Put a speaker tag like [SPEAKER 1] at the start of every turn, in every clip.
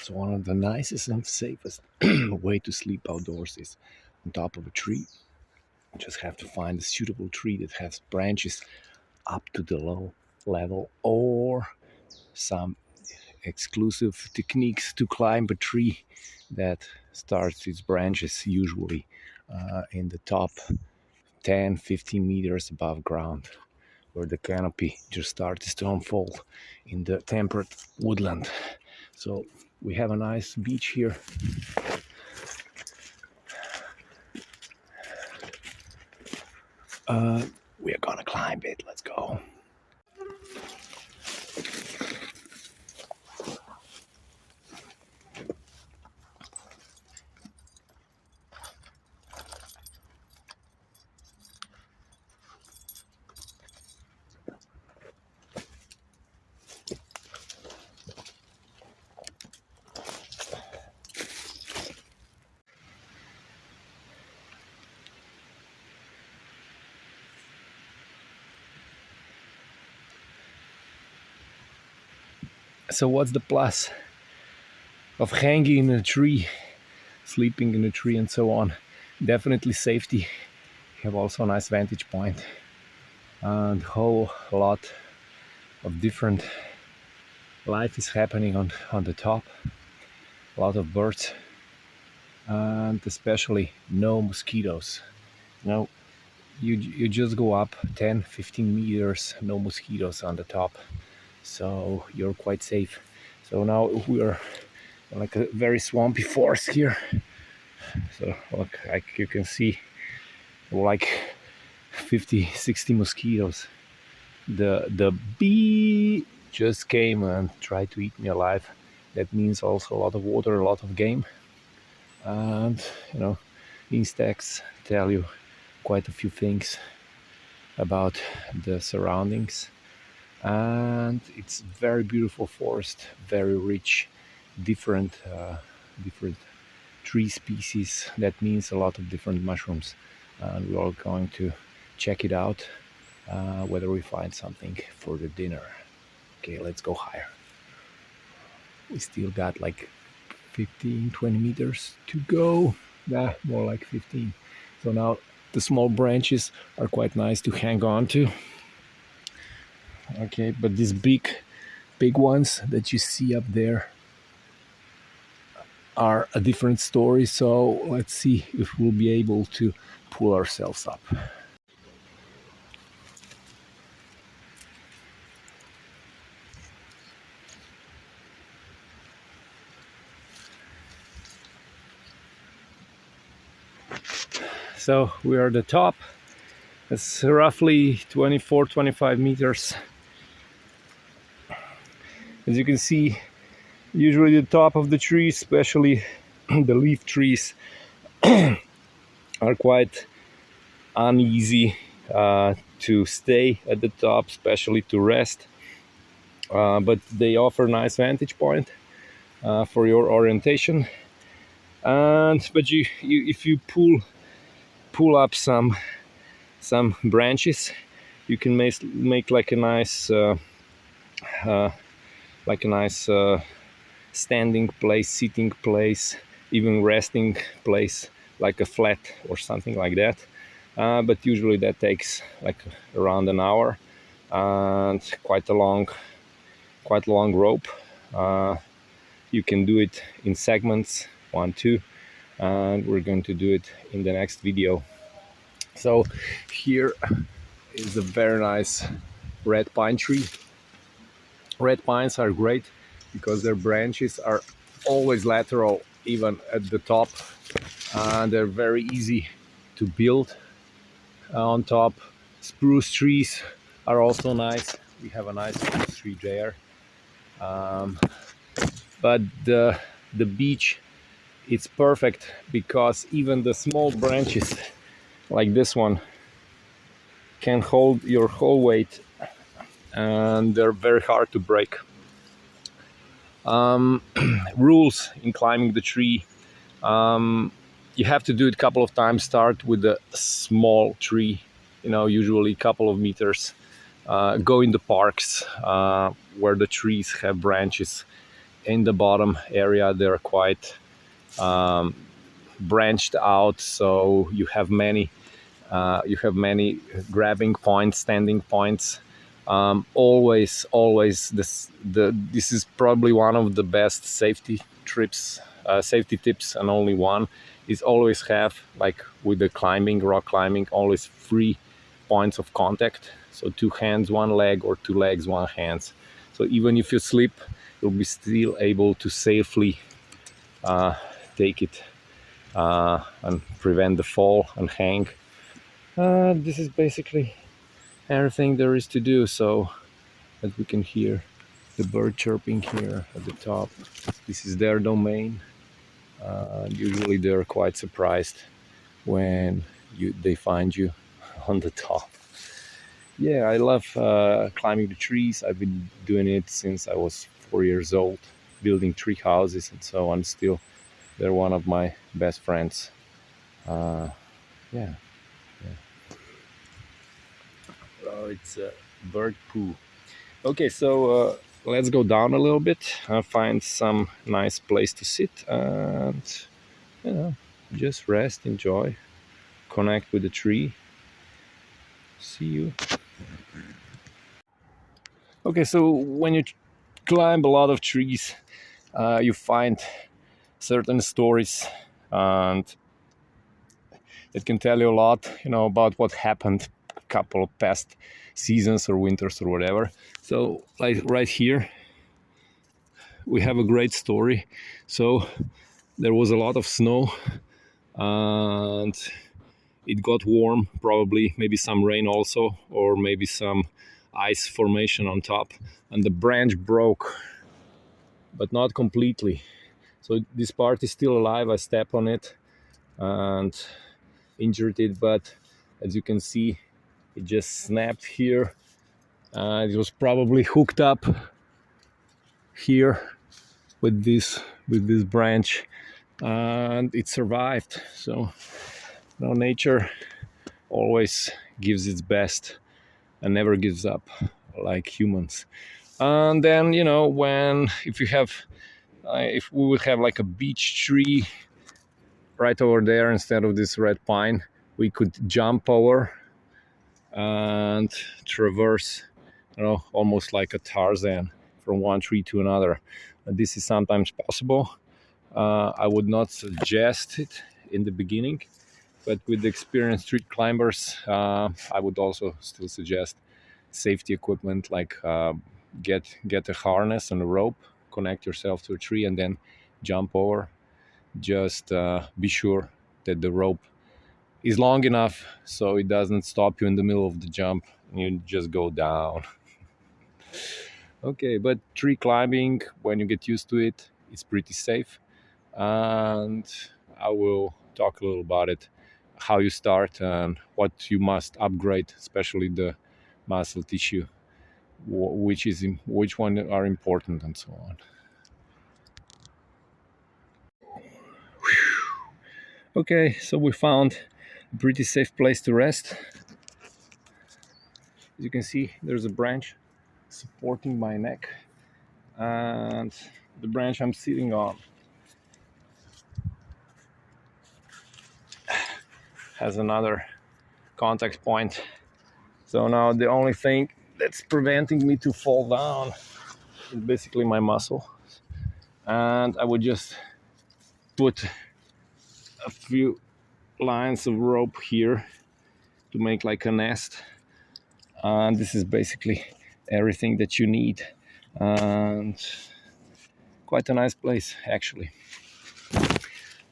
[SPEAKER 1] So one of the nicest and safest way to sleep outdoors is on top of a tree. You just have to find a suitable tree that has branches up to the low level, or some exclusive techniques to climb a tree that starts its branches usually in the top 10-15 meters above ground, where the canopy just starts to unfold in the temperate woodland. So we have a nice beach here. We are gonna climb it. Let's go. So what's the plus of hanging in a tree, sleeping in a tree, and so on? Definitely safety. You have also a nice vantage point and whole lot of different life is happening on the top. A lot of birds, and especially no mosquitoes. No, you just go up 10-15 meters, no mosquitoes on the top, so you're quite safe. So now we're like a very swampy forest here. So look, like you can see, like 50-60 mosquitoes. The bee just came and tried to eat me alive. That means also a lot of water, a lot of game, and insects tell you quite a few things about the surroundings. And it's very beautiful forest, very rich, different tree species. That means a lot of different mushrooms, and we're all going to check it out, whether we find something for the dinner. Okay, let's go higher. We still got like 15-20 meters to go. More like 15. So now the small branches are quite nice to hang on to. Okay, but these big ones that you see up there are a different story. So let's see if we'll be able to pull ourselves up. So we are at the top. It's roughly 24-25 meters. As you can see, usually the top of the trees, especially the leaf trees, are quite uneasy to stay at the top, especially to rest. But they offer nice vantage point for your orientation. But you if you pull up some branches, you can make like a nice standing place, sitting place, even resting place, like a flat or something like that. But usually that takes like around an hour, and quite a long rope. You can do it in segments, 1, 2, and we're going to do it in the next video. So here is a very nice red pine tree. Red pines are great because their branches are always lateral, even at the top, and they're very easy to build on top. Spruce trees are also nice. We have a nice spruce tree there. But the beach, it's perfect because even the small branches like this one can hold your whole weight, and they're very hard to break. Rules in climbing the tree: you have to do it a couple of times. Start with a small tree, usually a couple of meters. Go in the parks where the trees have branches in the bottom area they're quite branched out, so you have many grabbing points, standing points. Always this is probably one of the best safety tips, and only one is always have, like with the climbing, rock climbing, always 3 points of contact. So 2 hands, 1 leg, or 2 legs, 1 hands. So even if you slip, you'll be still able to safely take it and prevent the fall and hang. This is basically everything there is to do. So as we can hear the bird chirping here at the top, this is their domain. Usually they're quite surprised when they find you on the top. Yeah, I love climbing the trees. I've been doing it since I was 4 years old, building tree houses and so on. Still, they're one of my best friends. Yeah. Oh, it's a bird poo. Okay, so let's go down a little bit and find some nice place to sit and, just rest, enjoy, connect with the tree. See you. Okay, so when you climb a lot of trees, you find certain stories, and it can tell you a lot, about what happened a couple of past seasons or winters or whatever. So, like right here, we have a great story. So there was a lot of snow, and it got warm, probably maybe some rain also, or maybe some ice formation on top, and the branch broke, but not completely. So this part is still alive. I stepped on it and injured it, but as you can see, it just snapped here. It was probably hooked up here with this branch, and it survived. So nature always gives its best and never gives up, like humans. And then, if we would have like a beech tree right over there instead of this red pine, we could jump over and traverse, almost like a Tarzan from one tree to another. This is sometimes possible. I would not suggest it in the beginning, but with the experienced tree climbers, I would also still suggest safety equipment, like get a harness and a rope, connect yourself to a tree, and then jump over. Just be sure that the rope is long enough so it doesn't stop you in the middle of the jump and you just go down. Okay, but tree climbing, when you get used to it, it's pretty safe. And I will talk a little about it, how you start and what you must upgrade, especially the muscle tissue, which one are important, and so on. Okay, so we found a pretty safe place to rest. As you can see, there's a branch supporting my neck, and the branch I'm sitting on has another contact point. So now the only thing that's preventing me to fall down is basically my muscle. And I would just put a few lines of rope here to make like a nest. And this is basically everything that you need. And quite a nice place, actually.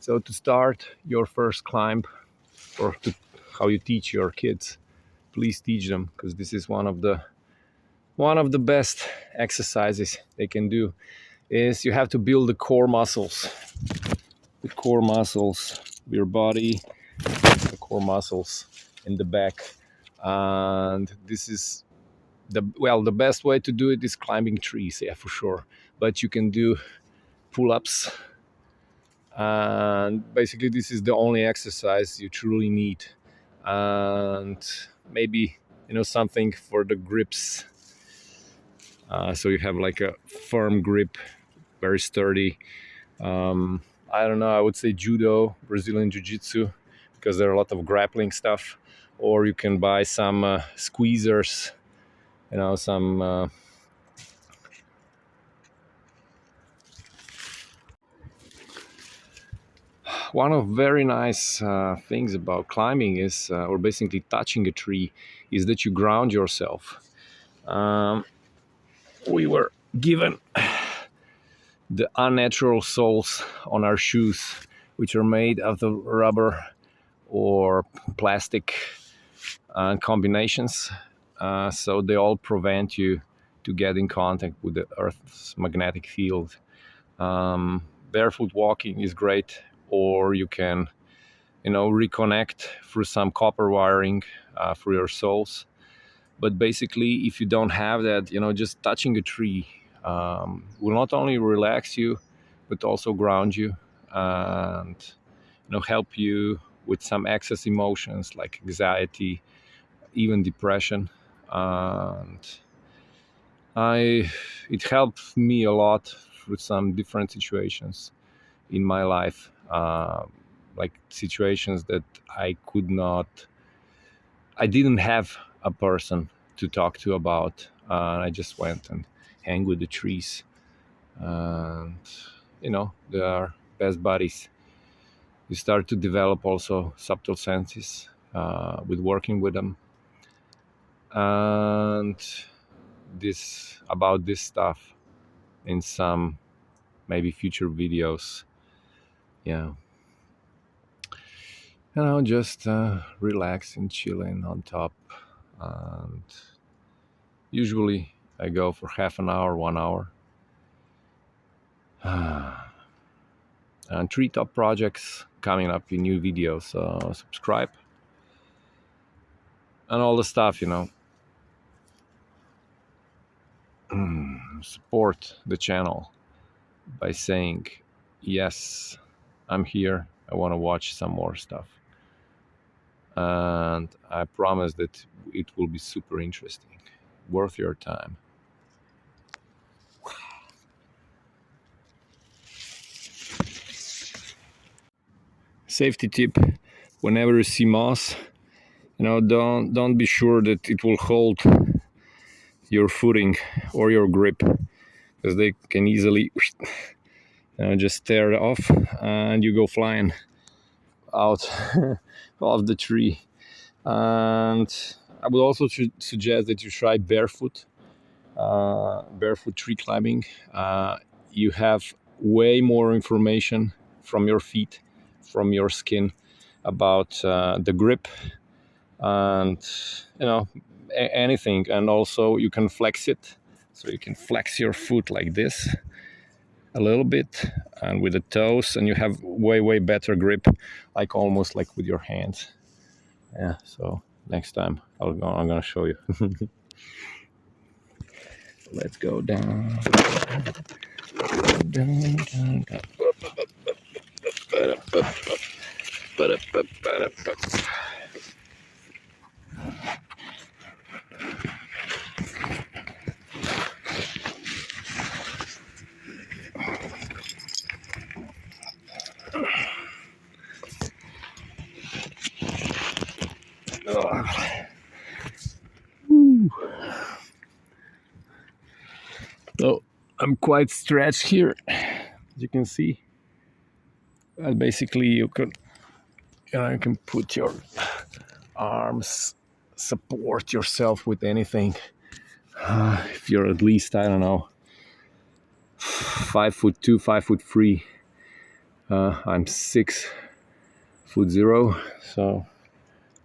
[SPEAKER 1] So to start your first climb, or how you teach your kids, please teach them, because this is one of the best exercises they can do. Is you have to build the core muscles of your body, the core muscles in the back. And this is the best way to do it is climbing trees, yeah, for sure. But you can do pull-ups, and basically this is the only exercise you truly need. And maybe something for the grips, so you have like a firm grip very sturdy. I don't know, I would say judo, Brazilian jiu-jitsu, because there are a lot of grappling stuff. Or you can buy some squeezers, some one of very nice things about climbing is, or basically touching a tree, is that you ground yourself. We were given the unnatural soles on our shoes, which are made out of rubber or plastic combinations. So they all prevent you to get in contact with the Earth's magnetic field. Barefoot walking is great, or you can, reconnect through some copper wiring through your soles. But basically, if you don't have that, just touching a tree will not only relax you, but also ground you and help you with some excess emotions like anxiety, even depression. And it helped me a lot with some different situations in my life, like situations that I didn't have a person to talk to about. I just went and hang with the trees, and they are best buddies. You start to develop also subtle senses with working with them, and this stuff in some maybe future videos. Yeah, just relaxing, chilling on top, and usually I go for half an hour, 1 hour. And treetop projects coming up in new videos, so subscribe and all the stuff, support the channel by saying, yes, I'm here, I want to watch some more stuff, and I promise that it will be super interesting, worth your time. Safety tip: whenever you see moss, don't be sure that it will hold your footing or your grip, because they can easily just tear it off and you go flying out of the tree. And I would also suggest that you try barefoot tree climbing. You have way more information from your feet, from your skin, about the grip and anything. And also you can flex it, so you can flex your foot like this a little bit and with the toes, and you have way better grip, like almost like with your hands. Yeah, so next time I'm gonna show you. Let's go down. So I'm quite stretched here, as you can see. And basically you can put your arms, support yourself with anything. If you're at least, I don't know, 5'2", 5'3", I'm 6'0", so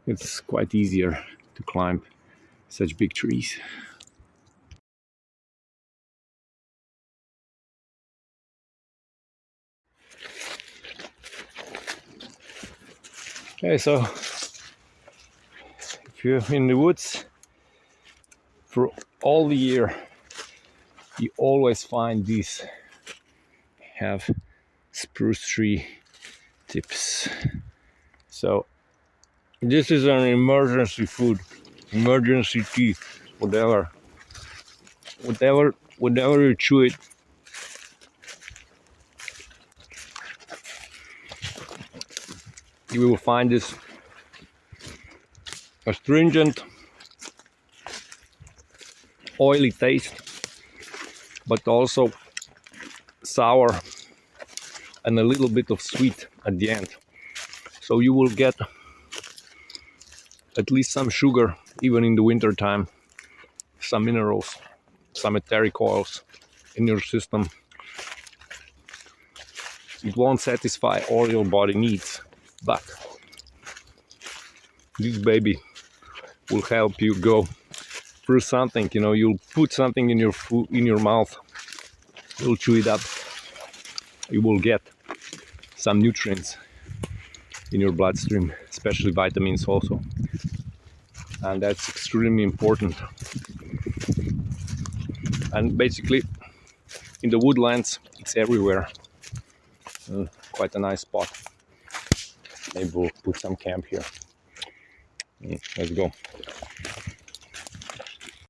[SPEAKER 1] it's quite easier to climb such big trees. Okay, so if you're in the woods for all the year, you always find these have spruce tree tips. So this is an emergency food, emergency tea, whatever you chew it, you will find this astringent, oily taste, but also sour and a little bit of sweet at the end. So you will get at least some sugar even in the winter time, some minerals, some etheric oils in your system. It won't satisfy all your body needs, but this baby will help you go through something. You know, you'll put something in your food, in your mouth, you'll chew it up, you will get some nutrients in your bloodstream, especially vitamins also, and that's extremely important. And basically in the woodlands it's everywhere. Quite a nice spot. Maybe we'll put some camp here. Let's go.